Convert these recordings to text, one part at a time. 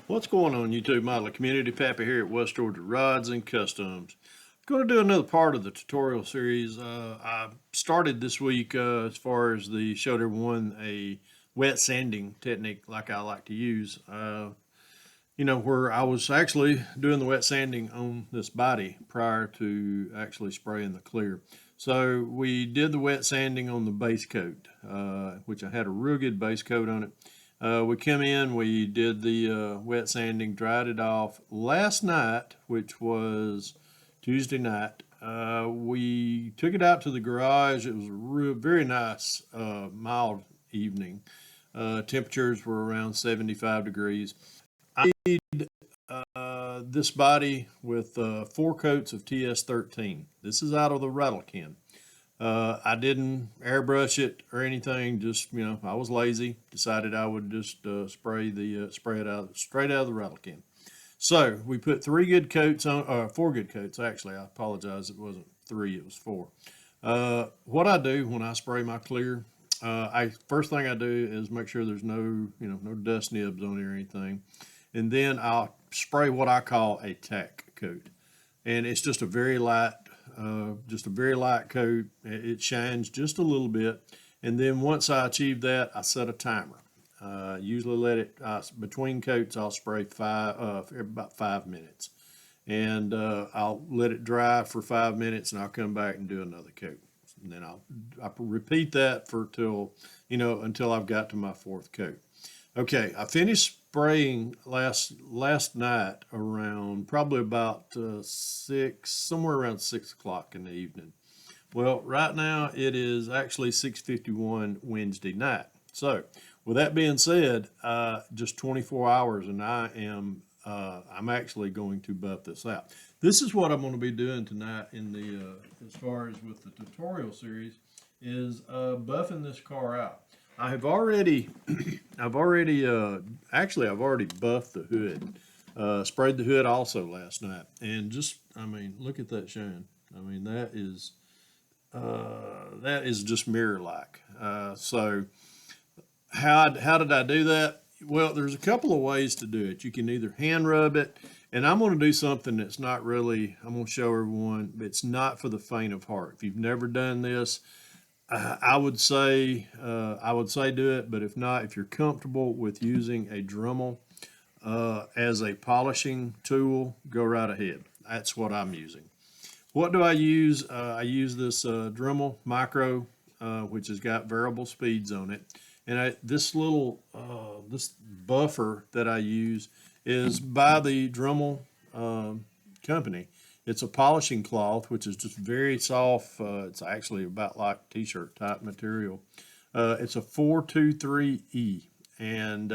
What's going on, YouTube Modeling Community? Pappy here at West Georgia Rods and Customs. Going to do another part of the tutorial series. I started this week as far as showed everyone a wet sanding technique like I like to use. Where I was actually doing the wet sanding on this body prior to actually spraying the clear. So we did the wet sanding on the base coat, which I had a real good base coat on it. We come in, we did the wet sanding, dried it off. Last night, which was Tuesday night, we took it out to the garage. It was a very nice, mild evening. Temperatures were around 75 degrees. I did this body with 4 coats of TS13. This is out of the rattle can. I didn't airbrush it or anything. Just I was lazy. Decided I would just spray it out straight out of the rattle can. So we put 3 good coats on, 4 good coats actually. I apologize. It wasn't 3. It was 4. What I do when I spray my clear, first thing I do is make sure there's no dust nibs on it or anything, and then I'll spray what I call a tack coat, and it's just a very light coat. It shines just a little bit, and then once I achieve that, I set a timer. Usually let it between coats. I'll spray about 5 minutes, and I'll let it dry for 5 minutes, and I'll come back and do another coat. And then I'll repeat that until I've got to my 4th coat. Okay, I finished spraying last night around probably about 6, somewhere around 6 o'clock in the evening. Well, right now it is actually 6:51 Wednesday night. So, with that being said, just 24 hours, and I'm actually going to buff this out. This is what I'm going to be doing tonight in as far as with the tutorial series, is buffing this car out. I have already, I've already buffed the hood, sprayed the hood also last night, and look at that shine. That is just mirror-like. So how did I do that? Well, there's a couple of ways to do it. You can either hand rub it, and I'm going to do something that's not really, I'm going to show everyone, but it's not for the faint of heart. If you've never done this, I would say do it, but if not, if you're comfortable with using a Dremel as a polishing tool, go right ahead. That's what I'm using. What do I use? I use this Dremel Micro, which has got variable speeds on it, and this buffer that I use is by the Dremel company. It's a polishing cloth, which is just very soft. It's actually about like t-shirt type material. It's a 423E, and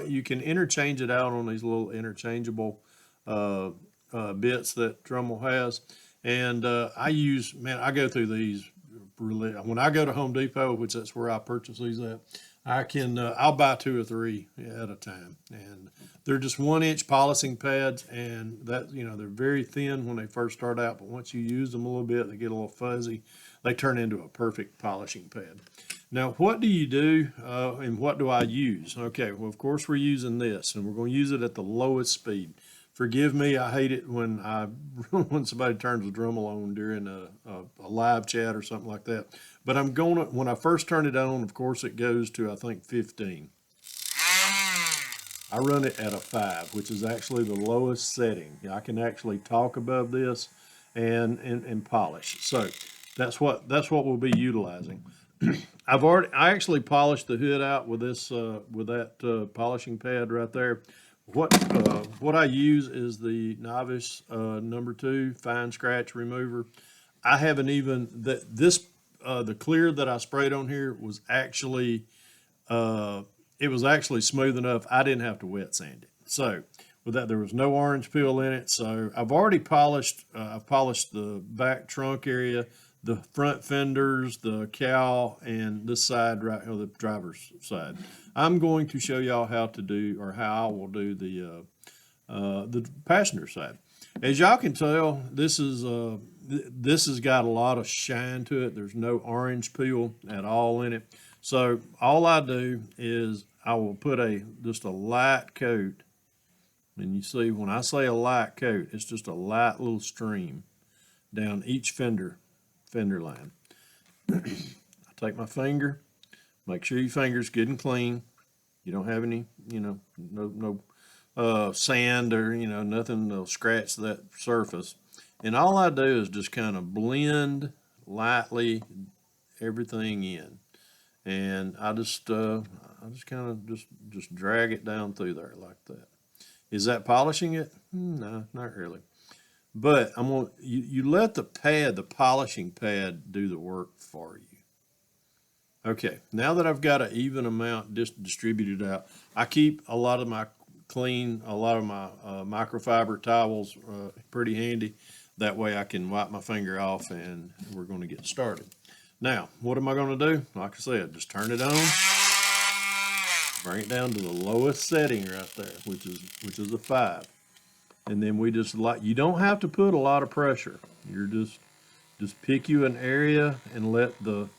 you can interchange it out on these little interchangeable bits that Dremel has. And I go through these really. When I go to Home Depot, which that's where I purchase these at, I'll buy 2 or 3 at a time, and they're just 1-inch polishing pads, and they're very thin when they first start out, but once you use them a little bit, they get a little fuzzy. They turn into a perfect polishing pad. Now, what do you do, and what do I use? Okay, well, of course, we're using this, and we're going to use it at the lowest speed. Forgive me, I hate it when when somebody turns the Dremel on during a live chat or something like that. But when I first turn it on, of course, it goes to, I think, 15. I run it at a 5, which is actually the lowest setting. I can actually talk above this and polish. So that's what we'll be utilizing. I actually polished the hood out with that polishing pad right there. What I use is the Novice number 2 fine scratch remover. I haven't even the clear that I sprayed on here was actually it was actually smooth enough. I didn't have to wet sand it. So with that, there was no orange peel in it. So I've already polished. I've polished the back trunk area, the front fenders, the cowl, and this side right here, the driver's side. I'm going to show y'all how I will do the passenger side. As y'all can tell, this has got a lot of shine to it. There's no orange peel at all in it. So all I do is I will put just a light coat And you see, when I say a light coat, it's just a light little stream down each fender line. I take my finger, make sure your finger's good and clean. You don't have any, no sand or, nothing that'll scratch that surface. And all I do is just kind of blend lightly everything in. And I just kind of just drag it down through there like that. Is that polishing it? No, not really. But you let the polishing pad do the work for you. Okay, now that I've got an even amount distributed out, I keep a lot of my microfiber towels pretty handy. That way I can wipe my finger off and we're going to get started. Now, what am I going to do? Like I said, just turn it on, bring it down to the lowest setting right there, which is a 5. And then you don't have to put a lot of pressure. You're just pick you an area and you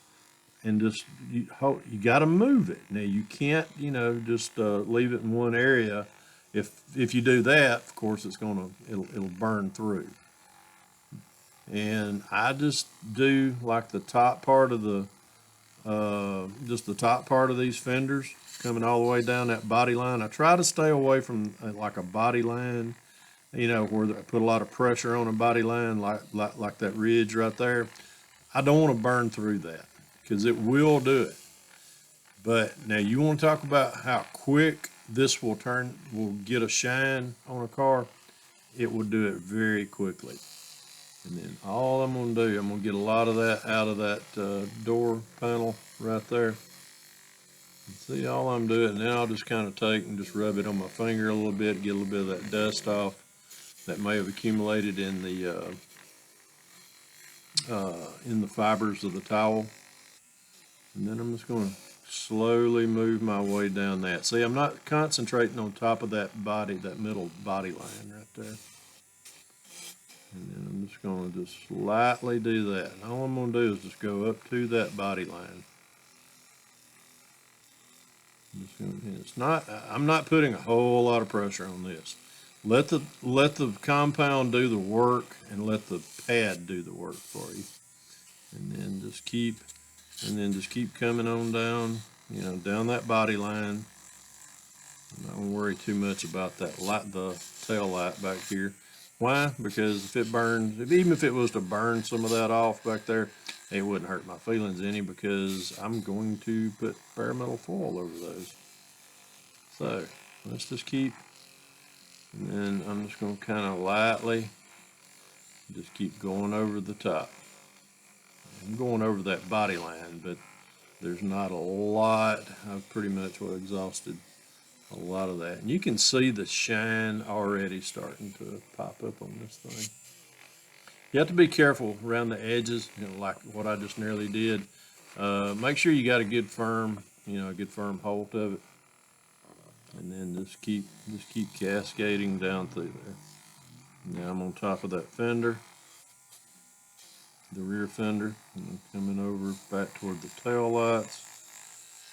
got to move it. Now you can't, just leave it in one area. If you do that, of course, it'll burn through. And I just do like the top part of just the top part of these fenders coming all the way down that body line. I try to stay away from like a body line, where I put a lot of pressure on a body line, like that ridge right there. I don't want to burn through that because it will do it. But now you want to talk about how quick this will get a shine on a car. It will do it very quickly. And then all I'm going to do, I'm going to get a lot of that out of that door panel right there. And see, all I'm doing now, I'll just kind of take and just rub it on my finger a little bit, get a little bit of that dust off that may have accumulated in the fibers of the towel. And then I'm just going to slowly move my way down that. See, I'm not concentrating on top of that middle body line right there. And then I'm just going to just slightly do that. And all I'm going to do is just go up to that body line. I'm not putting a whole lot of pressure on this. Let the compound do the work and let the pad do the work for you. And then just keep coming on down, down that body line. I'm not gonna worry too much about that the tail light back here. Why? Because even if it was to burn some of that off back there, it wouldn't hurt my feelings any because I'm going to put bare-metal foil over those. So let's just keep, and then I'm just going to kind of lightly just keep going over the top. I'm going over that body line, but there's not a lot. I've pretty much exhausted a lot of that. And you can see the shine already starting to pop up on this thing. You have to be careful around the edges, like what I just nearly did. Make sure you got a good firm hold of it. And then just keep cascading down through there. Now I'm on top of that fender, the rear fender, and I'm coming over back toward the tail lights.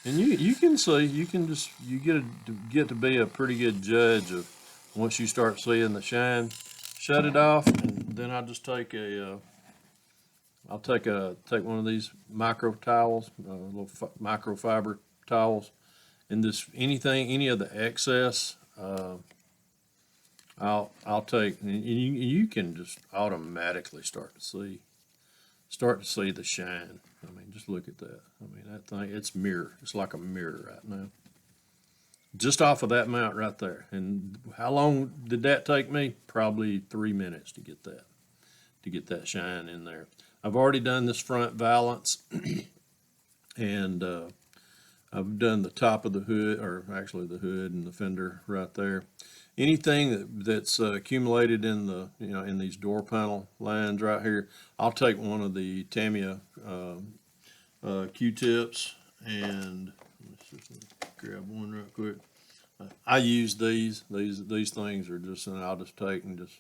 And you can see, you get to be a pretty good judge of once you start seeing the shine. Shut it off, and then I just take I'll take one of these micro towels, little microfiber towels, and any of the excess, I'll take, and you can just automatically start to see the shine. I mean, just look at that. I mean, that thing, it's like a mirror right now. Just off of that mount right there. And how long did that take me? Probably 3 minutes to get that shine in there. I've already done this front valance, and I've done the top of the hood, or actually the hood and the fender right there. Anything that's accumulated in in these door panel lines right here, I'll take one of the Tamiya Q-tips, and let's just grab one right quick. I use these things are just, and I'll just take and just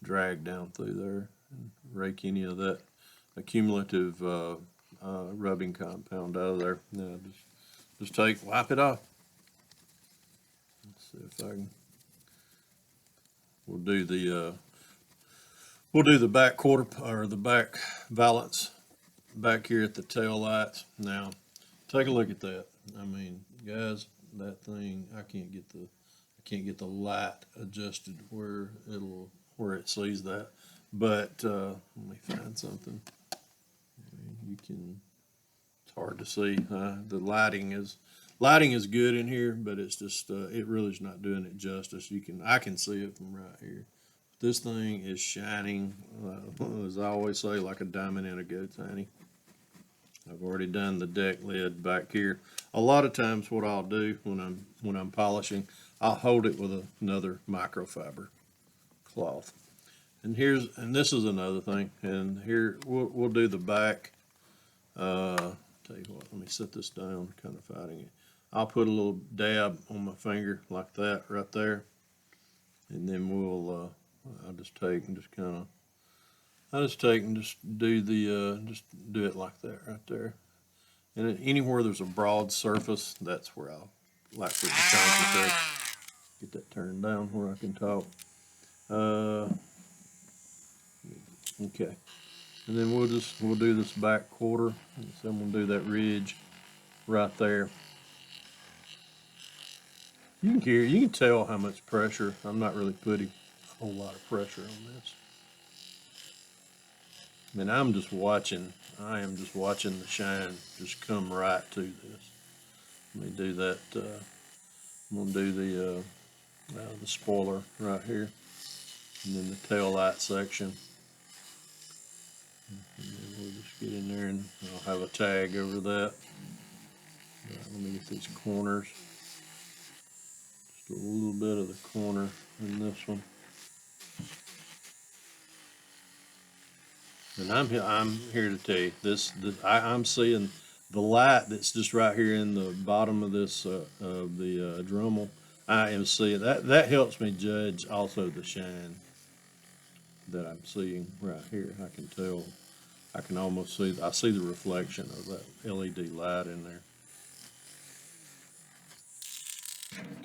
drag down through there and rake any of that accumulative rubbing compound out of there. Now just wipe it off. Let's see if I can we'll do the back quarter or the back valance back here at the tail lights. Now, take a look at that. I mean, guys, that thing, I can't get the light adjusted where it sees that. But let me find something. It's hard to see. The lighting is good in here, but it's just it really is not doing it justice. I can see it from right here. This thing is shining, as I always say, like a diamond in a goat's honey. I've already done the deck lid back here. A lot of times what I'll do when I'm polishing, I'll hold it with another microfiber cloth. And this is another thing. And here we'll do the back. Tell you what, let me set this down, kind of fighting it. I'll put a little dab on my finger like that right there. And then I'll just take and just kind of just do it like that right there. And anywhere there's a broad surface, that's where I'll like for the concentrate. Get that turned down where I can talk. Okay. And then we'll do this back quarter. So I'm gonna do that ridge right there. You can tell how much pressure. I'm not really putting a whole lot of pressure on this. And I am just watching the shine just come right to this. Let me do that. I'm gonna do the spoiler right here, and then the tail light section. And then we'll just get in there, and I'll have a tag over that. Let me get these corners. Just a little bit of the corner in this one. And I'm here to tell you I'm seeing the light that's just right here in the bottom of this of the Dremel. I am seeing that helps me judge also the shine that I'm seeing right here. I can tell. I can almost see. I see the reflection of that LED light in there.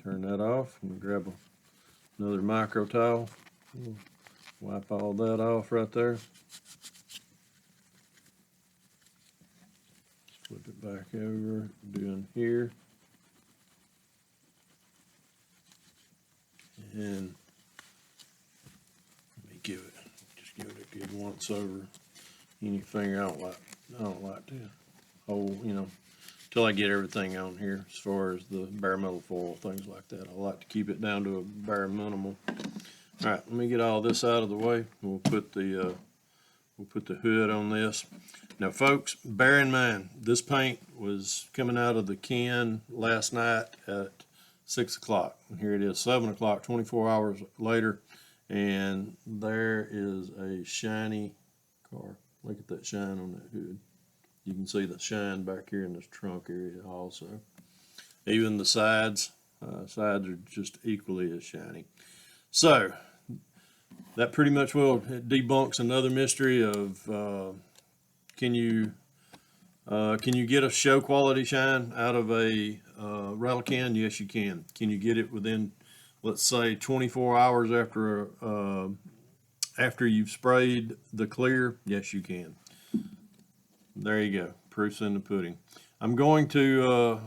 Turn that off and grab another micro towel. Wipe all that off right there. Flip it back over, doing here. And let me give it a good once over. Any finger, I don't like to hold, till I get everything on here as far as the bare metal foil, things like that. I like to keep it down to a bare minimal. All right, let me get all this out of the way. We'll put the hood on this. Now, folks, bear in mind, this paint was coming out of the can last night at 6 o'clock. And here it is, 7 o'clock, 24 hours later, and there is a shiny car. Look at that shine on that hood. You can see the shine back here in this trunk area also. Even the sides are just equally as shiny. So, that pretty much debunks another mystery of can you get a show quality shine out of a rattle can? Yes, you can. Can you get it within, let's say, 24 hours after you've sprayed the clear? Yes, you can. There you go. Proof's in the pudding. I'm going to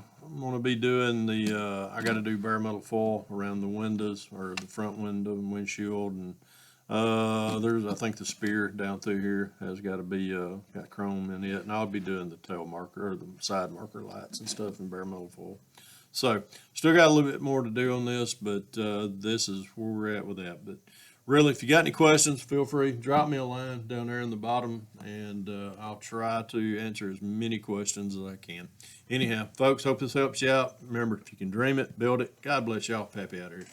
be doing I got to do bare metal foil around the windows, or the front window and windshield, and I think the spear down through here has got to be got chrome in it, and I'll be doing the tail marker or the side marker lights and stuff in bare metal foil. So still got a little bit more to do on this, but this is where we're at with that. But really, if you got any questions, feel free, drop me a line down there in the bottom, and I'll try to answer as many questions as I can. Anyhow, folks, hope this helps you out. Remember, if you can dream it, build it. God bless y'all. Pappy out here.